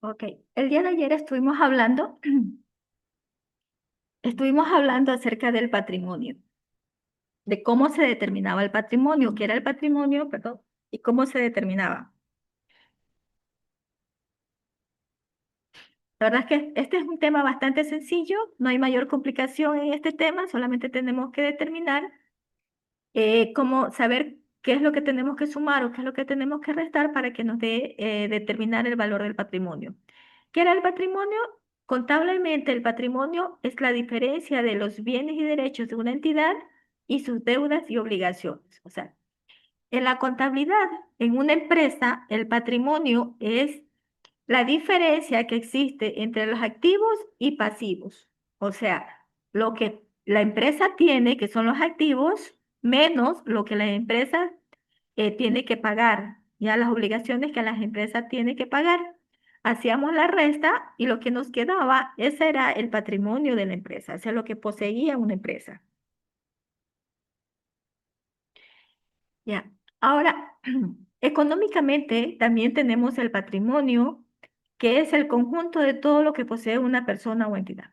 Ok, el día de ayer estuvimos hablando acerca del patrimonio, de cómo se determinaba el patrimonio, qué era el patrimonio, perdón, y cómo se determinaba. La verdad es que este es un tema bastante sencillo, no hay mayor complicación en este tema, solamente tenemos que determinar cómo saber qué es lo que tenemos que sumar o qué es lo que tenemos que restar para que nos dé determinar el valor del patrimonio. ¿Qué era el patrimonio? Contablemente, el patrimonio es la diferencia de los bienes y derechos de una entidad y sus deudas y obligaciones. O sea, en la contabilidad, en una empresa, el patrimonio es la diferencia que existe entre los activos y pasivos. O sea, lo que la empresa tiene, que son los activos, menos lo que la empresa tiene que pagar, ya las obligaciones que las empresas tienen que pagar. Hacíamos la resta y lo que nos quedaba, ese era el patrimonio de la empresa, o sea, lo que poseía una empresa. Ya. Ahora, económicamente también tenemos el patrimonio, que es el conjunto de todo lo que posee una persona o entidad.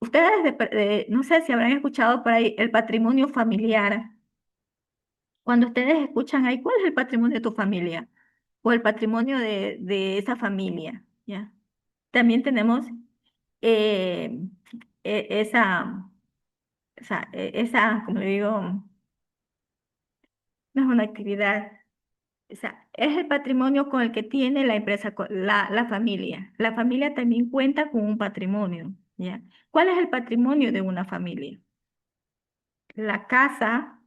Ustedes, no sé si habrán escuchado por ahí el patrimonio familiar. Cuando ustedes escuchan ahí, ¿cuál es el patrimonio de tu familia? O el patrimonio de esa familia, ¿ya? También tenemos eh, esa, como le digo, no es una actividad, o sea, es el patrimonio con el que tiene la empresa, la familia. La familia también cuenta con un patrimonio, ¿ya? ¿Cuál es el patrimonio de una familia? La casa,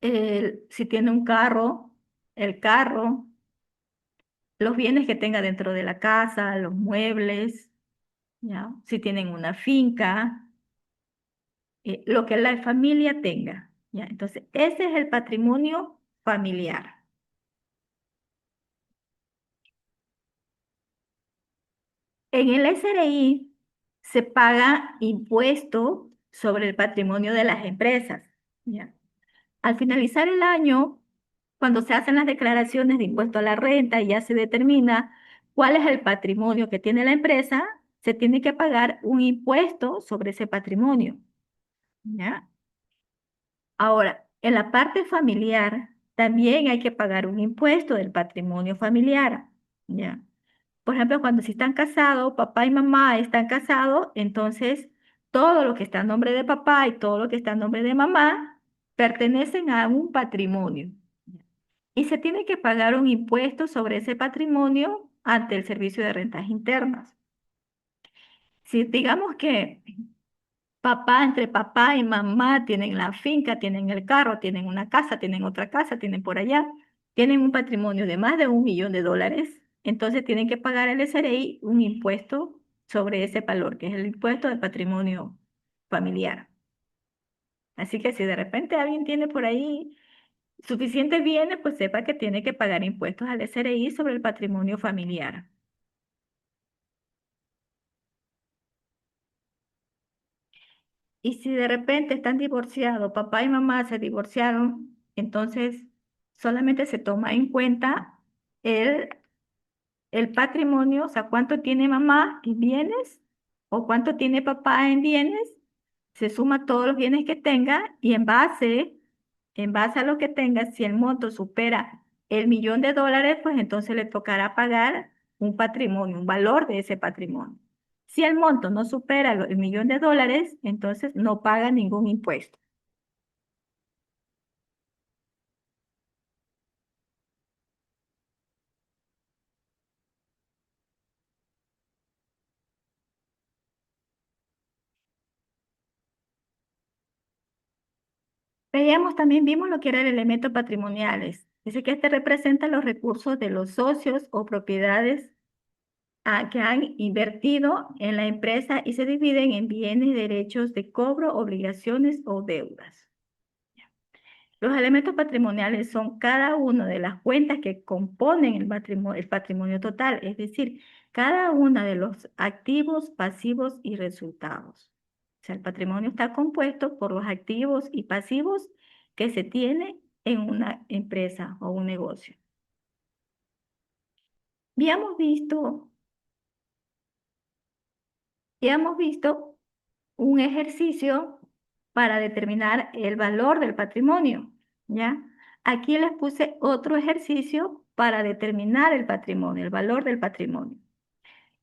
si tiene un carro, el carro, los bienes que tenga dentro de la casa, los muebles, ¿ya? Si tienen una finca, lo que la familia tenga, ¿ya? Entonces, ese es el patrimonio familiar. En el SRI se paga impuesto sobre el patrimonio de las empresas, ¿ya? Al finalizar el año, cuando se hacen las declaraciones de impuesto a la renta y ya se determina cuál es el patrimonio que tiene la empresa, se tiene que pagar un impuesto sobre ese patrimonio, ¿ya? Ahora, en la parte familiar, también hay que pagar un impuesto del patrimonio familiar, ¿ya? Por ejemplo, cuando si están casados, papá y mamá están casados, entonces todo lo que está a nombre de papá y todo lo que está a nombre de mamá pertenecen a un patrimonio. Y se tiene que pagar un impuesto sobre ese patrimonio ante el Servicio de Rentas Internas. Si digamos que entre papá y mamá tienen la finca, tienen el carro, tienen una casa, tienen otra casa, tienen por allá, tienen un patrimonio de más de $1 millón, entonces tienen que pagar al SRI un impuesto sobre ese valor, que es el impuesto del patrimonio familiar. Así que si de repente alguien tiene por ahí suficientes bienes, pues sepa que tiene que pagar impuestos al SRI sobre el patrimonio familiar. Y si de repente están divorciados, papá y mamá se divorciaron, entonces solamente se toma en cuenta el, el patrimonio, o sea, cuánto tiene mamá en bienes o cuánto tiene papá en bienes, se suma todos los bienes que tenga y en base a lo que tenga, si el monto supera el $1 millón, pues entonces le tocará pagar un patrimonio, un valor de ese patrimonio. Si el monto no supera el $1 millón, entonces no paga ningún impuesto. Vimos lo que era el elemento patrimoniales. Dice que este representa los recursos de los socios o propiedades que han invertido en la empresa y se dividen en bienes, derechos de cobro, obligaciones o deudas. Los elementos patrimoniales son cada una de las cuentas que componen el patrimonio total, es decir, cada una de los activos, pasivos y resultados. O sea, el patrimonio está compuesto por los activos y pasivos que se tiene en una empresa o un negocio. habíamos visto, habíamos visto un ejercicio para determinar el valor del patrimonio, ¿ya? Aquí les puse otro ejercicio para determinar el patrimonio, el valor del patrimonio.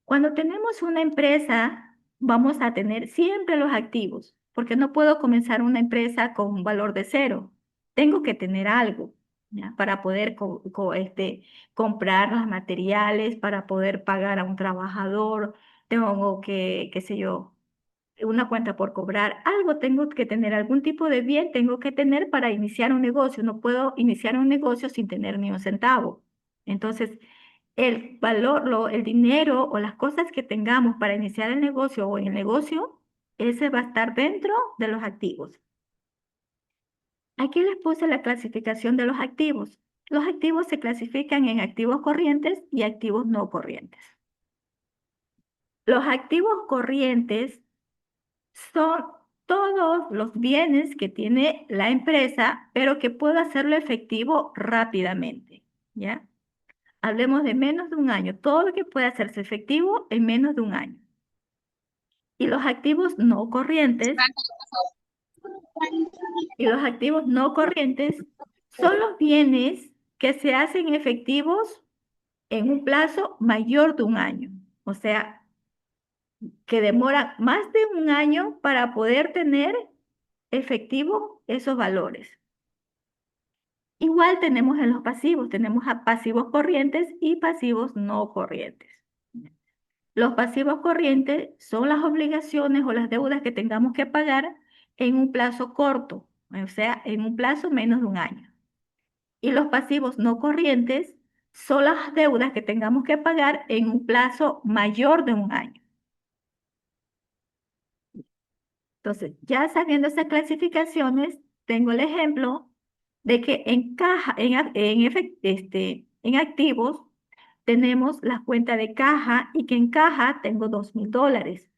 Cuando tenemos una empresa, vamos a tener siempre los activos, porque no puedo comenzar una empresa con un valor de cero. Tengo que tener algo, ¿ya? Para poder comprar los materiales, para poder pagar a un trabajador, tengo que, qué sé yo, una cuenta por cobrar, algo tengo que tener, algún tipo de bien tengo que tener para iniciar un negocio. No puedo iniciar un negocio sin tener ni un centavo. Entonces, el valor, el dinero o las cosas que tengamos para iniciar el negocio o en el negocio, ese va a estar dentro de los activos. Aquí les puse la clasificación de los activos. Los activos se clasifican en activos corrientes y activos no corrientes. Los activos corrientes son todos los bienes que tiene la empresa, pero que puedo hacerlo efectivo rápidamente, ¿ya? Hablemos de menos de un año, todo lo que puede hacerse efectivo en menos de un año. Y los activos no corrientes, y los activos no corrientes son los bienes que se hacen efectivos en un plazo mayor de un año. O sea, que demora más de un año para poder tener efectivo esos valores. Igual tenemos en los pasivos, tenemos a pasivos corrientes y pasivos no corrientes. Los pasivos corrientes son las obligaciones o las deudas que tengamos que pagar en un plazo corto, o sea, en un plazo menos de un año. Y los pasivos no corrientes son las deudas que tengamos que pagar en un plazo mayor de un año. Entonces, ya sabiendo esas clasificaciones, tengo el ejemplo de que en caja, en activos, tenemos la cuenta de caja y que en caja tengo $2,000.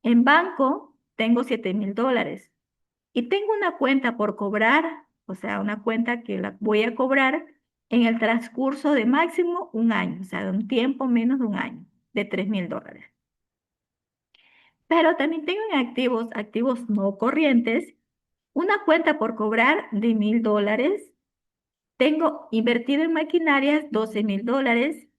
En banco tengo $7,000. Y tengo una cuenta por cobrar, o sea, una cuenta que la voy a cobrar en el transcurso de máximo un año, o sea, de un tiempo menos de un año, de $3,000. Pero también tengo en activos, activos no corrientes, una cuenta por cobrar de $1,000. Tengo invertido en maquinarias $12,000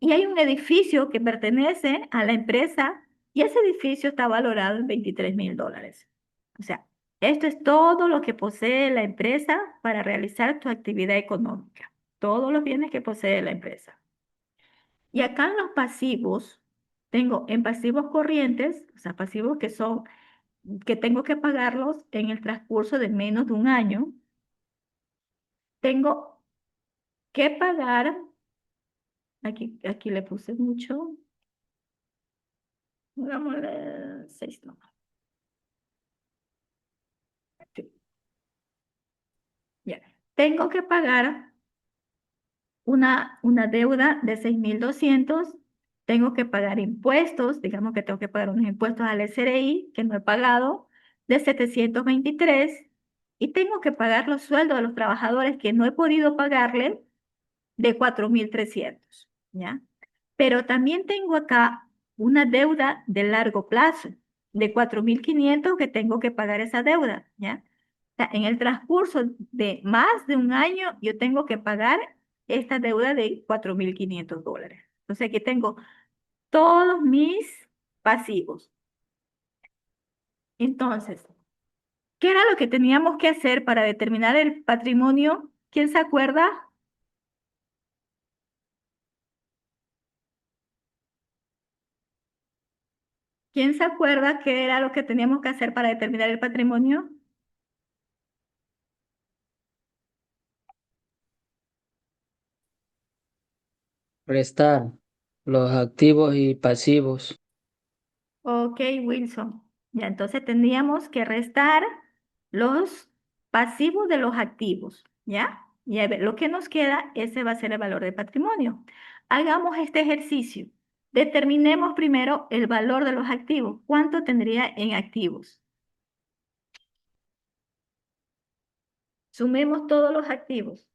y hay un edificio que pertenece a la empresa y ese edificio está valorado en $23,000. O sea, esto es todo lo que posee la empresa para realizar tu actividad económica. Todos los bienes que posee la empresa. Y acá en los pasivos, tengo en pasivos corrientes, o sea, pasivos que son, que tengo que pagarlos en el transcurso de menos de un año. Tengo que pagar, aquí le puse mucho, hagámosle 6 nomás. Sí, ya. Tengo que pagar una deuda de 6,200. Tengo que pagar impuestos, digamos que tengo que pagar unos impuestos al SRI que no he pagado, de 723. Y tengo que pagar los sueldos de los trabajadores que no he podido pagarle, de 4,300, ¿ya? Pero también tengo acá una deuda de largo plazo de 4,500 que tengo que pagar esa deuda, ¿ya? O sea, en el transcurso de más de un año, yo tengo que pagar esta deuda de $4,500. Entonces, aquí tengo todos mis pasivos. Entonces, ¿qué era lo que teníamos que hacer para determinar el patrimonio? ¿Quién se acuerda? ¿Quién se acuerda qué era lo que teníamos que hacer para determinar el patrimonio? Restar los activos y pasivos. Ok, Wilson. Ya, entonces tendríamos que restar los pasivos de los activos, ¿ya? Y a ver, lo que nos queda, ese va a ser el valor del patrimonio. Hagamos este ejercicio. Determinemos primero el valor de los activos. ¿Cuánto tendría en activos? Sumemos todos los activos.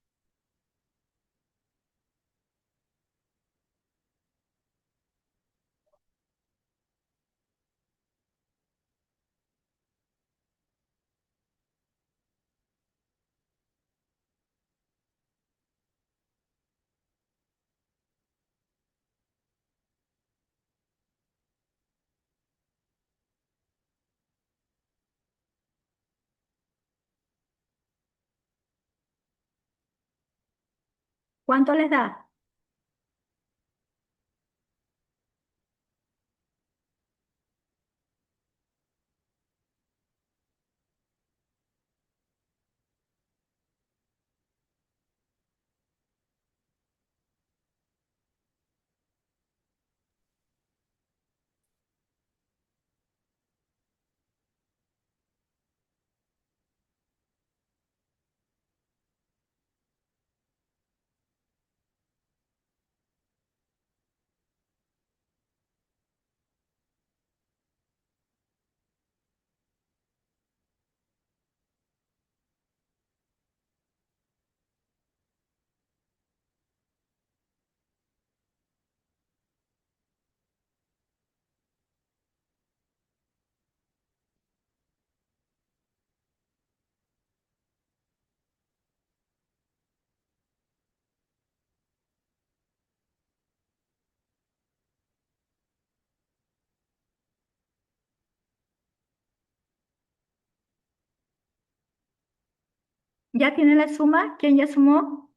¿Cuánto les da? ¿Ya tiene la suma? ¿Quién ya sumó?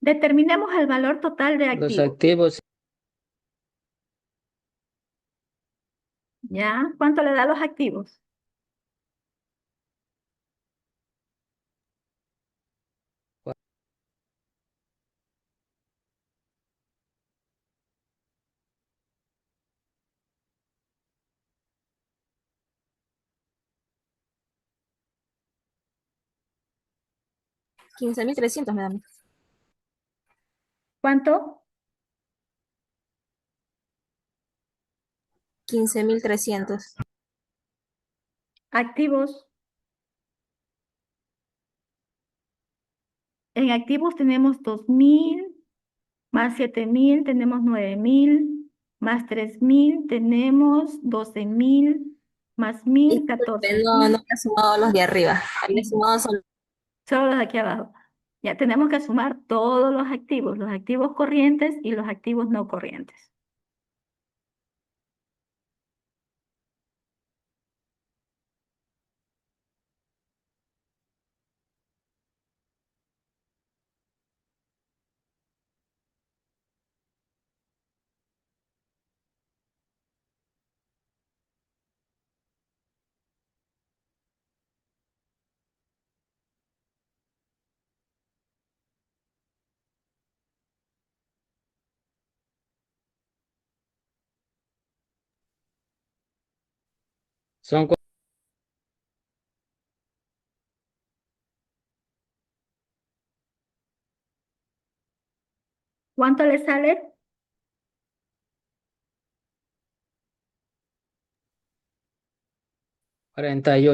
Determinemos el valor total de Los activos. activos, ¿Ya? ¿Cuánto le da a los activos? 15.300 me dan. ¿Cuánto? 15.300. Activos. En activos tenemos 2.000, más 7.000 tenemos 9.000, más 3.000 tenemos 12.000, más 1.000, Disculpe, no, no 14.000. me ha sumado los de arriba. Había sumado solo. Solo los de aquí abajo. Ya tenemos que sumar todos los activos corrientes y los activos no corrientes. son ¿Cuánto le sale? 48.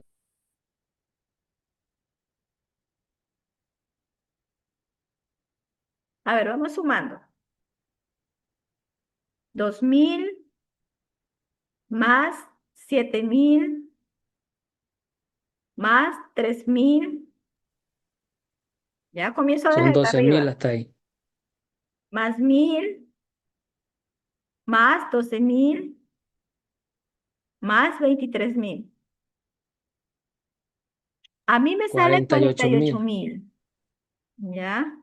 A ver, vamos sumando. 2.000 más 7.000 más 3.000. Ya comienzo Son desde 12.000 arriba. hasta ahí. Más 1.000 más 12.000 más 23.000. A mí me sale 48.000. 48.000. ¿Ya?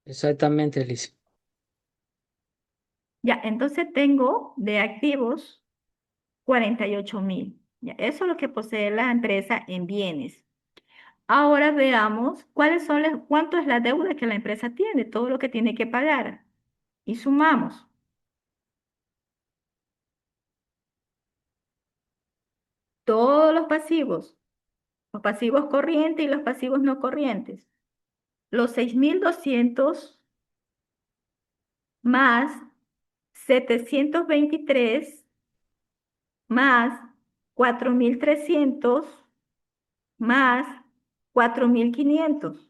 Exactamente, Liz. Ya, entonces tengo de activos 48.000. Ya, eso es lo que posee la empresa en bienes. Ahora veamos cuánto es la deuda que la empresa tiene, todo lo que tiene que pagar. Y sumamos todos los pasivos corrientes y los pasivos no corrientes. Los 6.200 más 723 más 4.300 más 4.500.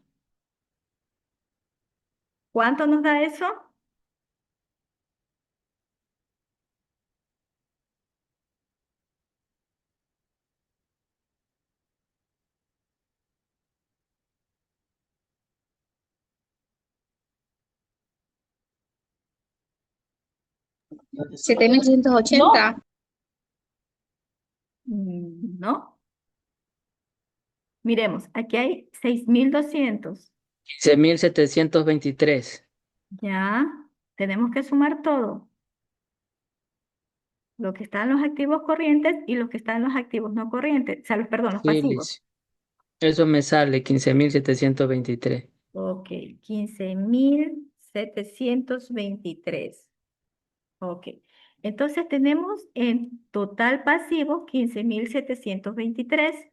¿Cuánto nos da eso? $7.380. ¿no? Miremos, aquí hay 6.200. 15.723. Ya, tenemos que sumar todo, lo que está en los activos corrientes y lo que está en los activos no corrientes, o sea, perdón, los Sí, pasivos. Liz. Eso me sale 15.723. Ok, 15.723. Ok, entonces tenemos en total pasivo 15.723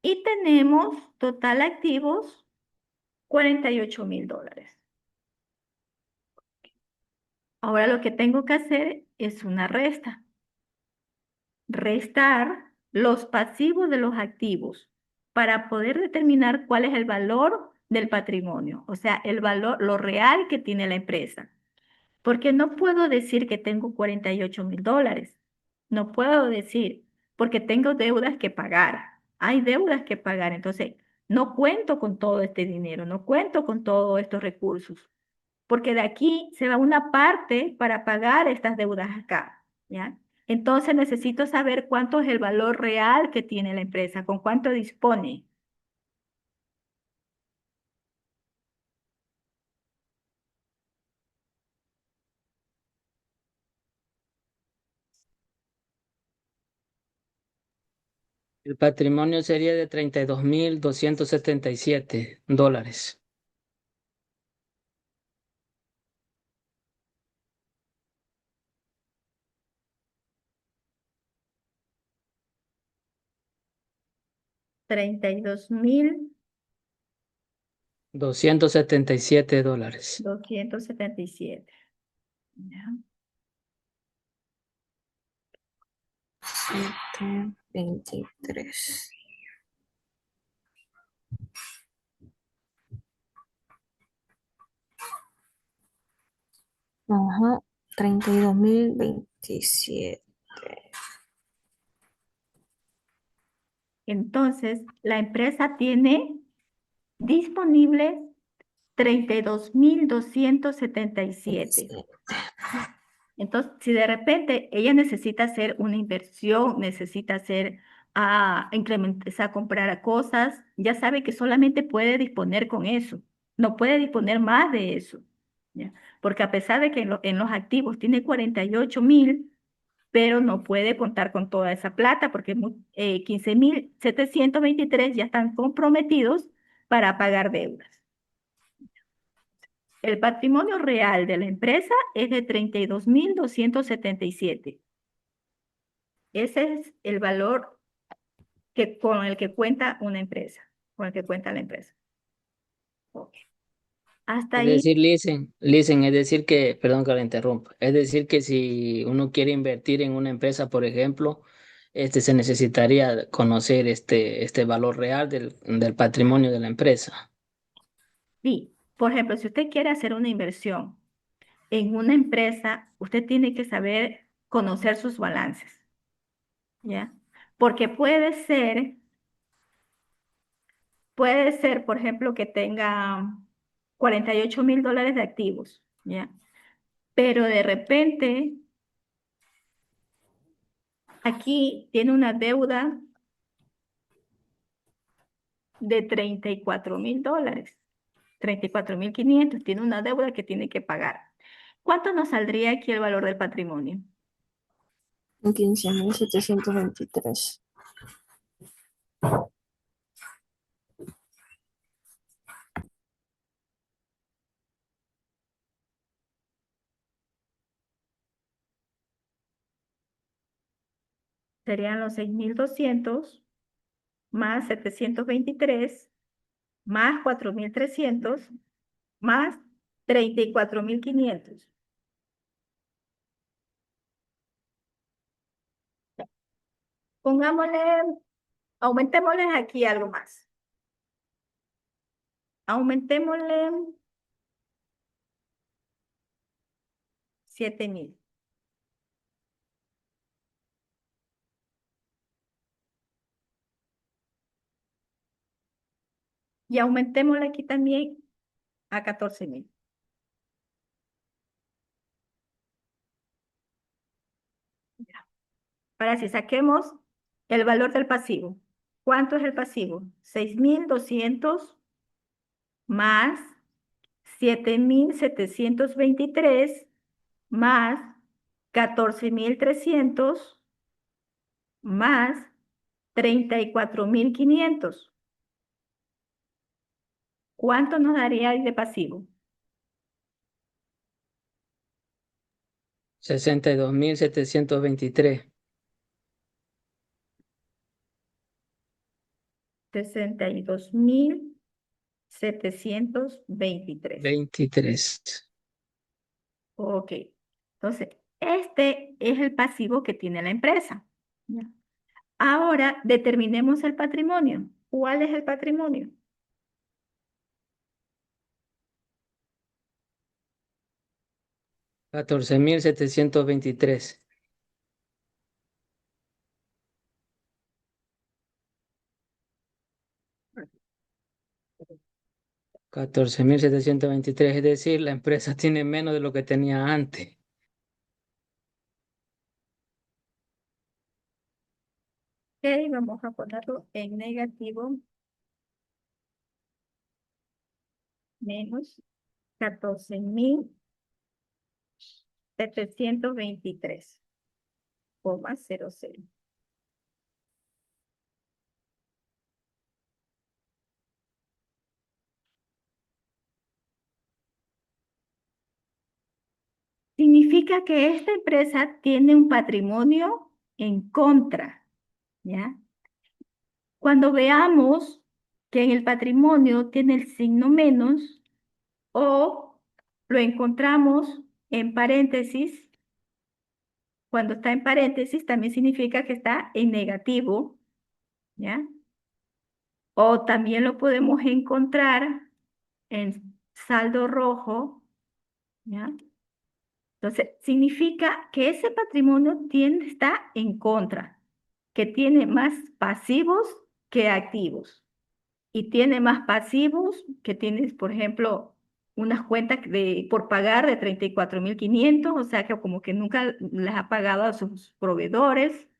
y tenemos total activos $48.000. Ahora lo que tengo que hacer es una resta. Restar los pasivos de los activos para poder determinar cuál es el valor del patrimonio, o sea, el valor, lo real que tiene la empresa. Porque no puedo decir que tengo $48.000. No puedo decir, porque tengo deudas que pagar. Hay deudas que pagar, entonces no cuento con todo este dinero, no cuento con todos estos recursos, porque de aquí se va una parte para pagar estas deudas acá, ¿ya? Entonces necesito saber cuánto es el valor real que tiene la empresa, con cuánto dispone. El patrimonio sería de $32.277. 32.277. $277. ¿Ya? 723. Ajá, 32.027. Entonces, la empresa tiene disponibles 32.277. Entonces, si de repente ella necesita hacer una inversión, necesita hacer, incrementar, o sea, comprar cosas, ya sabe que solamente puede disponer con eso, no puede disponer más de eso, ¿ya? Porque a pesar de que en los activos tiene 48.000, pero no puede contar con toda esa plata porque 15.723 ya están comprometidos para pagar deudas. El patrimonio real de la empresa es de 32.277. Ese es el valor con el que cuenta una empresa, con el que cuenta la empresa. Ok. Hasta Es ahí, decir, listen, es decir que, perdón que la interrumpa, es decir que si uno quiere invertir en una empresa, por ejemplo, se necesitaría conocer este valor real del patrimonio de la empresa. sí. Por ejemplo, si usted quiere hacer una inversión en una empresa, usted tiene que saber conocer sus balances, ¿ya? Porque puede ser, por ejemplo, que tenga $48.000 de activos, ¿ya? Pero de repente aquí tiene una deuda de $34.000, 34.500, tiene una deuda que tiene que pagar. ¿Cuánto nos saldría aquí el valor del patrimonio? 15.723. Serían los 6.200 más 723 más 4.300 más 34.500. Pongámosle, aumentémosle aquí algo más. Aumentémosle 7.000. Y aumentémosle aquí también a 14.000. Ya. Ahora sí, saquemos el valor del pasivo. ¿Cuánto es el pasivo? 6.200 más 7.723 más 14.300 más 34.500. ¿Cuánto nos daría de pasivo? 62.723. 62.723. 23. Ok. Entonces, este es el pasivo que tiene la empresa. ¿Ya? Ahora determinemos el patrimonio. ¿Cuál es el patrimonio? 14.723. 14.723, es decir, la empresa tiene menos de lo que tenía antes. Ok, vamos a ponerlo en negativo, menos 14.723,00. Significa que esta empresa tiene un patrimonio en contra, ¿ya? Cuando veamos que en el patrimonio tiene el signo menos o lo encontramos en paréntesis, cuando está en paréntesis también significa que está en negativo, ¿ya? O también lo podemos encontrar en saldo rojo, ¿ya? Entonces, significa que ese patrimonio está en contra, que tiene más pasivos que activos. Y tiene más pasivos que tienes, por ejemplo, unas cuentas por pagar de 34.500, o sea que como que nunca les ha pagado a sus proveedores.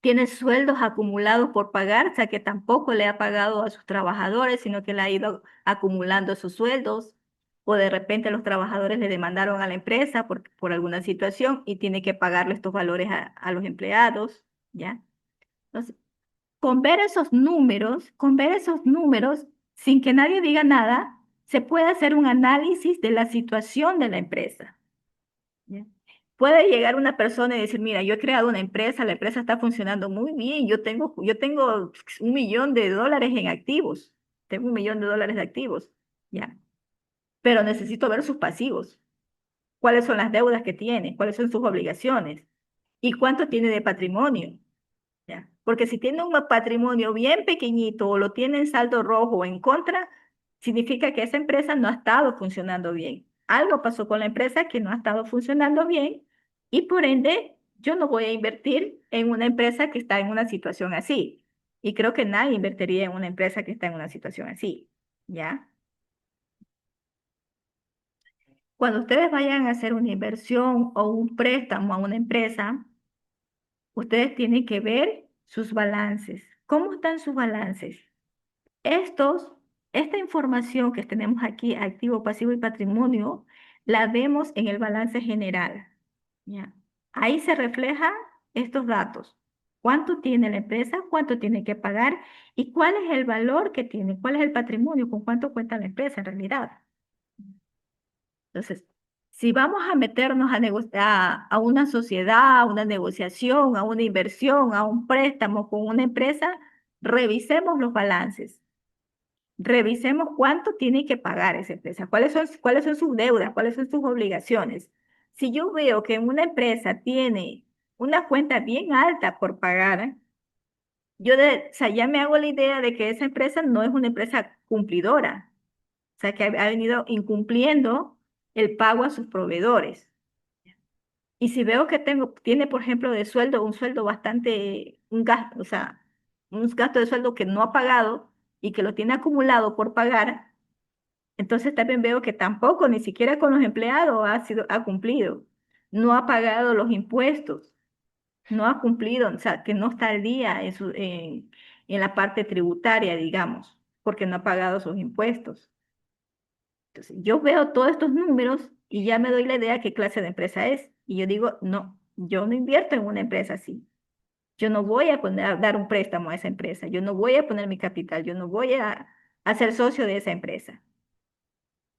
Tiene sueldos acumulados por pagar, o sea que tampoco le ha pagado a sus trabajadores, sino que le ha ido acumulando sus sueldos. O de repente los trabajadores le demandaron a la empresa por alguna situación y tiene que pagarle estos valores a los empleados, ¿ya? Entonces, con ver esos números, sin que nadie diga nada, se puede hacer un análisis de la situación de la empresa. ¿Ya? Puede llegar una persona y decir, mira, yo he creado una empresa, la empresa está funcionando muy bien, yo tengo $1.000.000 en activos, tengo $1.000.000 de activos, ¿ya? Pero necesito ver sus pasivos, cuáles son las deudas que tiene, cuáles son sus obligaciones y cuánto tiene de patrimonio. ¿Ya? Porque si tiene un patrimonio bien pequeñito o lo tiene en saldo rojo o en contra, significa que esa empresa no ha estado funcionando bien. Algo pasó con la empresa que no ha estado funcionando bien y por ende yo no voy a invertir en una empresa que está en una situación así. Y creo que nadie invertiría en una empresa que está en una situación así. ¿Ya? Cuando ustedes vayan a hacer una inversión o un préstamo a una empresa, ustedes tienen que ver sus balances. ¿Cómo están sus balances? Estos, esta información que tenemos aquí, activo, pasivo y patrimonio, la vemos en el balance general. ¿Ya? Ahí se reflejan estos datos. ¿Cuánto tiene la empresa? ¿Cuánto tiene que pagar? ¿Y cuál es el valor que tiene? ¿Cuál es el patrimonio? ¿Con cuánto cuenta la empresa en realidad? Entonces, si vamos a meternos a una sociedad, a una negociación, a una inversión, a un préstamo con una empresa, revisemos los balances. Revisemos cuánto tiene que pagar esa empresa, cuáles son sus deudas, cuáles son sus obligaciones. Si yo veo que una empresa tiene una cuenta bien alta por pagar, o sea, ya me hago la idea de que esa empresa no es una empresa cumplidora, o sea, que ha venido incumpliendo el pago a sus proveedores. Y si veo que tiene, por ejemplo, de sueldo, un sueldo bastante, un gasto, o sea, un gasto de sueldo que no ha pagado y que lo tiene acumulado por pagar, entonces también veo que tampoco, ni siquiera con los empleados ha cumplido. No ha pagado los impuestos. no ha cumplido, o sea, que no está al día en la parte tributaria, digamos, porque no ha pagado sus impuestos. Entonces, yo veo todos estos números y ya me doy la idea qué clase de empresa es. Y yo digo, no, yo no invierto en una empresa así. Yo no voy a poner a dar un préstamo a esa empresa. Yo no voy a poner mi capital. Yo no voy a ser socio de esa empresa,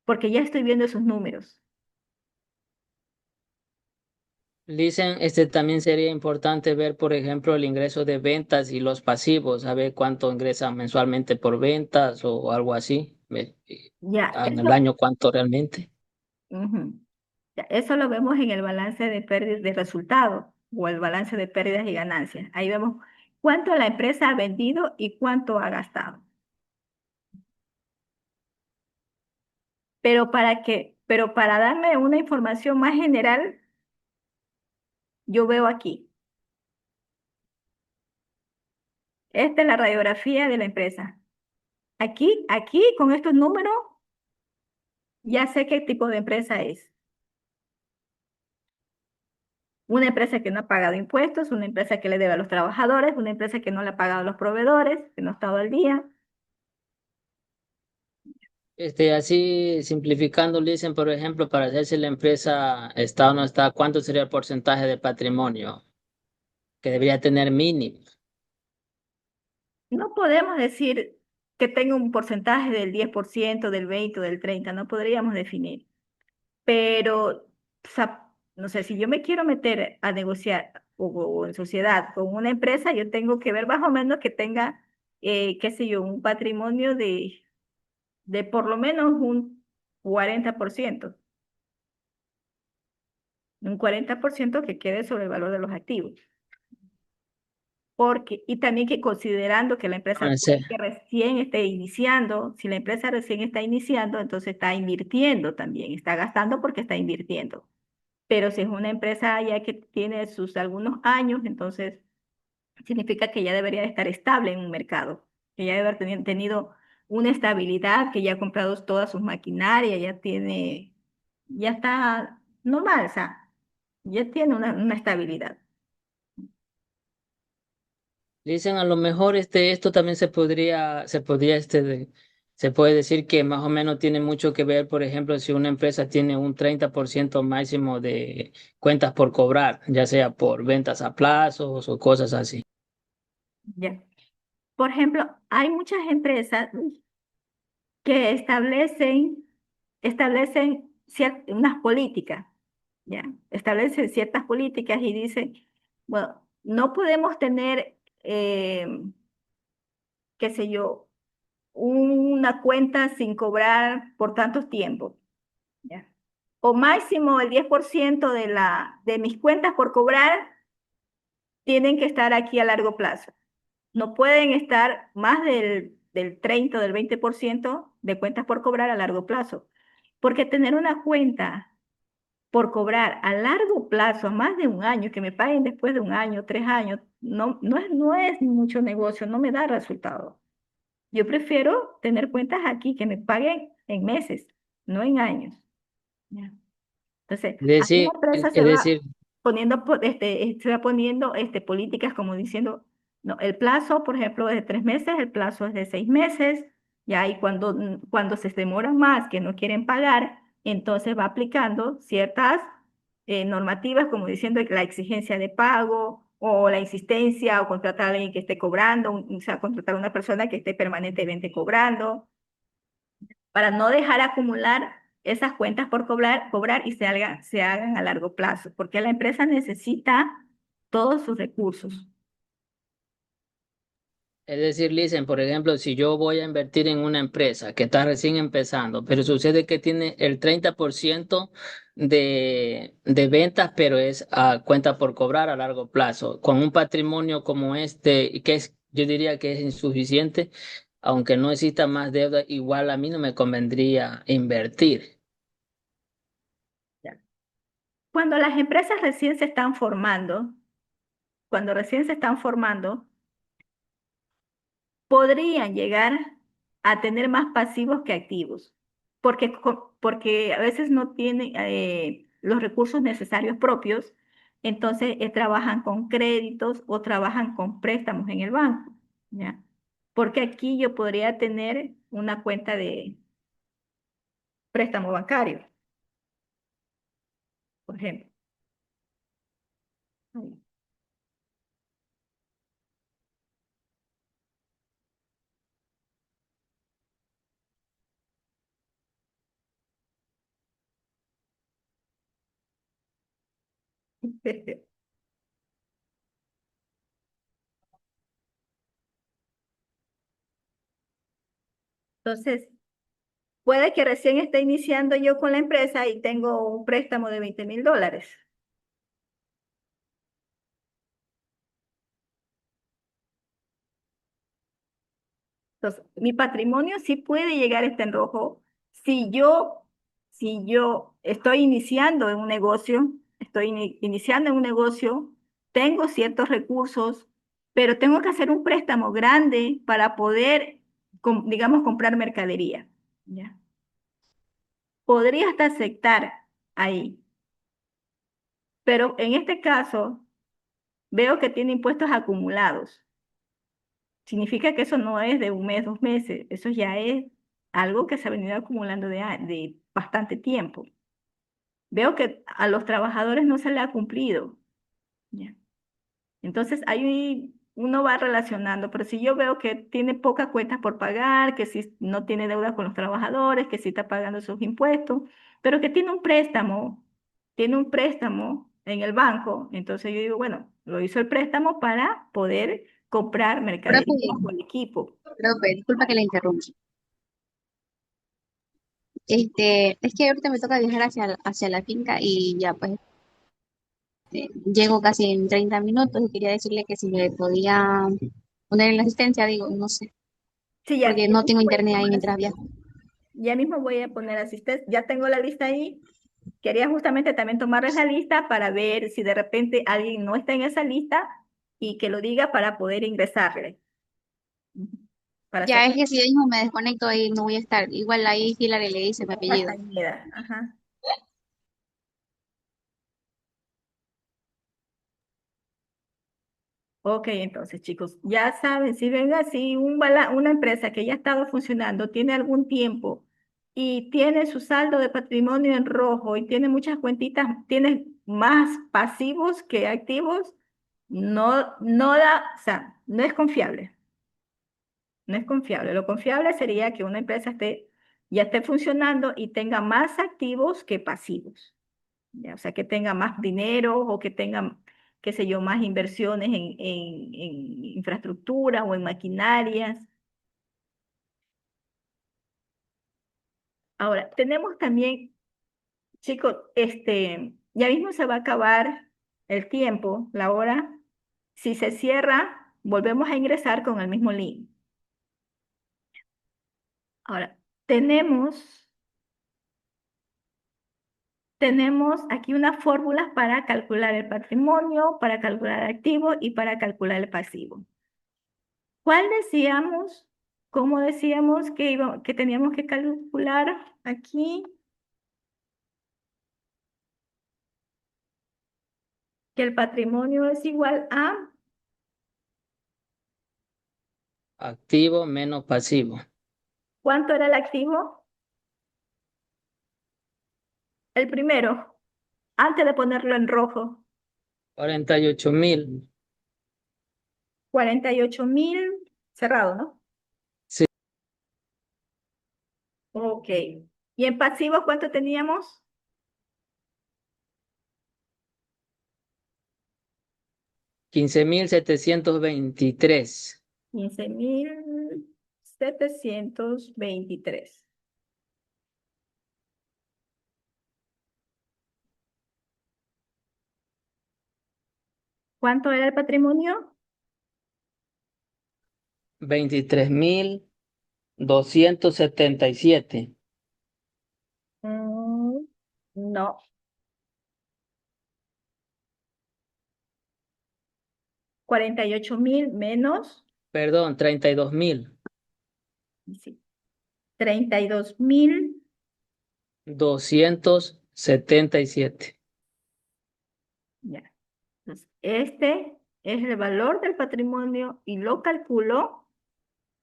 porque ya estoy viendo esos números. Dicen, también sería importante ver, por ejemplo, el ingreso de ventas y los pasivos, saber cuánto ingresa mensualmente por ventas o algo así, Ya, en el eso, año cuánto realmente. ujú. Ya, eso lo vemos en el balance de pérdidas de resultados o el balance de pérdidas y ganancias. Ahí vemos cuánto la empresa ha vendido y cuánto ha gastado. Pero para darme una información más general, yo veo aquí. Esta es la radiografía de la empresa. Aquí, con estos números, ya sé qué tipo de empresa es. Una empresa que no ha pagado impuestos, una empresa que le debe a los trabajadores, una empresa que no le ha pagado a los proveedores, que no ha estado al día. Así simplificando, dicen, por ejemplo, para saber si la empresa está o no está, ¿cuánto sería el porcentaje de patrimonio que debería tener mínimo? No podemos decir que tenga un porcentaje del 10%, del 20 o del 30%, no podríamos definir. Pero, o sea, no sé, si yo me quiero meter a negociar o en sociedad con una empresa, yo tengo que ver más o menos que tenga, qué sé yo, un patrimonio de por lo menos un 40%, un 40% que quede sobre el valor de los activos. Y también que considerando que la empresa Ese- puede que recién esté iniciando, si la empresa recién está iniciando, entonces está invirtiendo también, está gastando porque está invirtiendo. Pero si es una empresa ya que tiene sus algunos años, entonces significa que ya debería de estar estable en un mercado, que ya debe haber tenido una estabilidad, que ya ha comprado todas sus maquinarias, ya está normal, o sea, ya tiene una estabilidad. Dicen, a lo mejor esto también se puede decir que más o menos tiene mucho que ver, por ejemplo, si una empresa tiene un 30% máximo de cuentas por cobrar, ya sea por ventas a plazos o cosas así. Ya. Por ejemplo, hay muchas empresas que establecen unas políticas, ¿ya? Establecen ciertas políticas y dicen, bueno, no podemos tener, qué sé yo, una cuenta sin cobrar por tantos tiempos, ¿ya? O máximo el 10% de mis cuentas por cobrar tienen que estar aquí a largo plazo. No pueden estar más del 30 o del 20% de cuentas por cobrar a largo plazo. Porque tener una cuenta por cobrar a largo plazo, a más de un año, que me paguen después de un año, 3 años, no es mucho negocio, no me da resultado. Yo prefiero tener cuentas aquí que me paguen en meses, no en años. ¿Ya? Entonces, aquí la empresa Es decir, se va poniendo políticas como diciendo, no, el plazo, por ejemplo, es de 3 meses, el plazo es de 6 meses, ya, y cuando se demoran más, que no quieren pagar, entonces va aplicando ciertas normativas, como diciendo que la exigencia de pago o la insistencia o contratar a alguien que esté cobrando, o sea, contratar a una persona que esté permanentemente cobrando para no dejar acumular esas cuentas por cobrar y se hagan a largo plazo, porque la empresa necesita todos sus recursos. Listen, por ejemplo, si yo voy a invertir en una empresa que está recién empezando, pero sucede que tiene el 30% de ventas, pero es a cuenta por cobrar a largo plazo, con un patrimonio como este, y yo diría que es insuficiente, aunque no exista más deuda, igual a mí no me convendría invertir. ¿Ya? Cuando las empresas recién se están formando, cuando recién se están formando, podrían llegar a tener más pasivos que activos, porque a veces no tienen los recursos necesarios propios entonces trabajan con créditos o trabajan con préstamos en el banco, ¿ya? Porque aquí yo podría tener una cuenta de préstamo bancario, por ejemplo. Entonces, puede que recién esté iniciando yo con la empresa y tengo un préstamo de $20,000. Entonces, mi patrimonio sí puede llegar a estar en rojo si yo estoy iniciando en un negocio, iniciando en un negocio, tengo ciertos recursos, pero tengo que hacer un préstamo grande para poder, digamos, comprar mercadería. ¿Ya? Podría hasta aceptar ahí, pero en este caso veo que tiene impuestos acumulados. Significa que eso no es de un mes, 2 meses, eso ya es algo que se ha venido acumulando de bastante tiempo. Veo que a los trabajadores no se le ha cumplido. ¿Ya? Entonces, ahí uno va relacionando, pero si yo veo que tiene pocas cuentas por pagar, que si no tiene deuda con los trabajadores, que si está pagando sus impuestos, pero que tiene un préstamo en el banco, entonces yo digo, bueno, lo hizo el préstamo para poder comprar Profe, mercadería o el equipo. profe, disculpa que le interrumpa. Es que ahorita me toca viajar hacia la finca y ya pues llego casi en 30 minutos y quería decirle que si me podía poner en la asistencia, digo, no sé, Sí, porque ya no mismo tengo voy a internet ahí tomar mientras viajo. asistencia. Ya mismo voy a poner asistencia. Ya tengo la lista ahí. Quería justamente también tomarles la lista para ver si de repente alguien no está en esa lista y que lo diga para poder ingresarle. Ujú. Para Ya es sacar que si yo mismo me desconecto ahí no voy a estar. Igual ahí Hillary le dice mi apellido. Castañeda. Ajá. Ok, entonces chicos, ya saben, si ven así una empresa que ya ha estado funcionando, tiene algún tiempo y tiene su saldo de patrimonio en rojo y tiene muchas cuentitas, tiene más pasivos que activos, o sea, no es confiable, no es confiable. Lo confiable sería que una empresa ya esté funcionando y tenga más activos que pasivos. ¿Ya? O sea, que tenga más dinero o que tenga, qué sé yo, más inversiones en infraestructura o en maquinarias. Ahora, tenemos también, chicos, ya mismo se va a acabar el tiempo, la hora. Si se cierra, volvemos a ingresar con el mismo link. Ahora, tenemos aquí unas fórmulas para calcular el patrimonio, para calcular el activo y para calcular el pasivo. ¿Cuál decíamos? ¿Cómo decíamos que teníamos que calcular aquí? Que el patrimonio es igual a, Activo menos pasivo. ¿cuánto era el activo? El primero, antes de ponerlo en rojo, 48.000. 48,000, cerrado, ¿no? Sí, Ok. ¿Y en pasivo cuánto teníamos? 15.723. 15,723. ¿Cuánto era el patrimonio? 23.277. Mm, no, 48,000 menos, Perdón, 32.000. sí, 32,000. 277. Ya. Entonces, este es el valor del patrimonio y lo calculo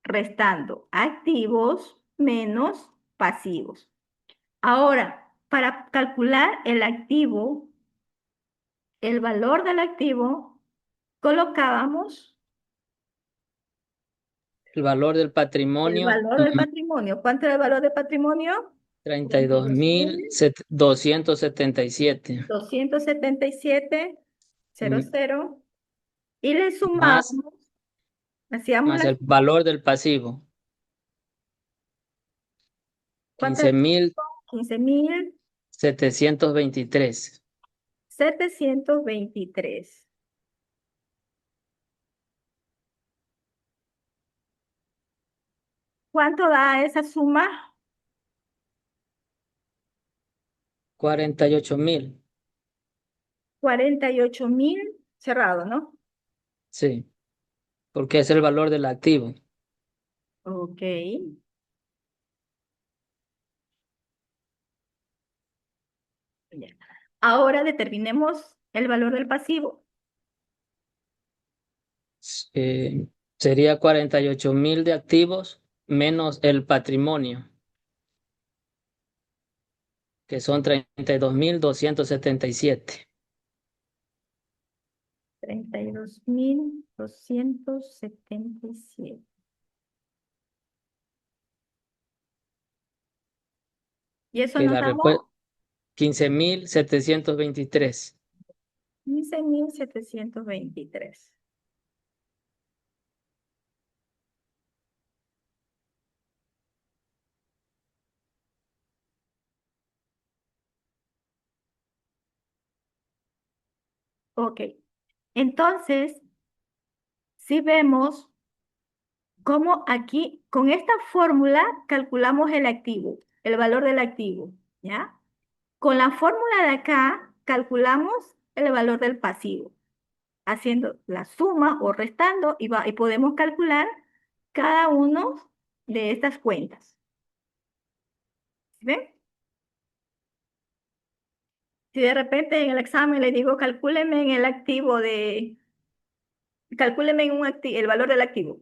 restando activos menos pasivos. Ahora, para calcular el activo, el valor del activo, colocábamos El valor del el patrimonio, valor del patrimonio. ¿Cuánto es el valor del patrimonio? 32.277. 32.277,00. Y le Más, sumábamos, hacíamos más la, el valor del pasivo, ¿cuánto quince es? mil 15.723. 15.723. ¿Cuánto da esa suma? 48.000. 48.000 cerrado, ¿no? Sí, porque es el valor del activo. Ok. Ya. Ahora determinemos el valor del pasivo. Eh, Sería 48.000 de activos menos el patrimonio, que son 32.277. 32.277. Y eso Que nos la da respuesta, 15.723. 15.723. Ok. Entonces, si vemos cómo aquí, con esta fórmula, calculamos el activo, el valor del activo, ¿ya? Con la fórmula de acá, calculamos el valor del pasivo, haciendo la suma o restando y podemos calcular cada uno de estas cuentas. ¿Sí ven? Si de repente en el examen le digo, calcúleme en el activo de, calcúleme en el valor del activo.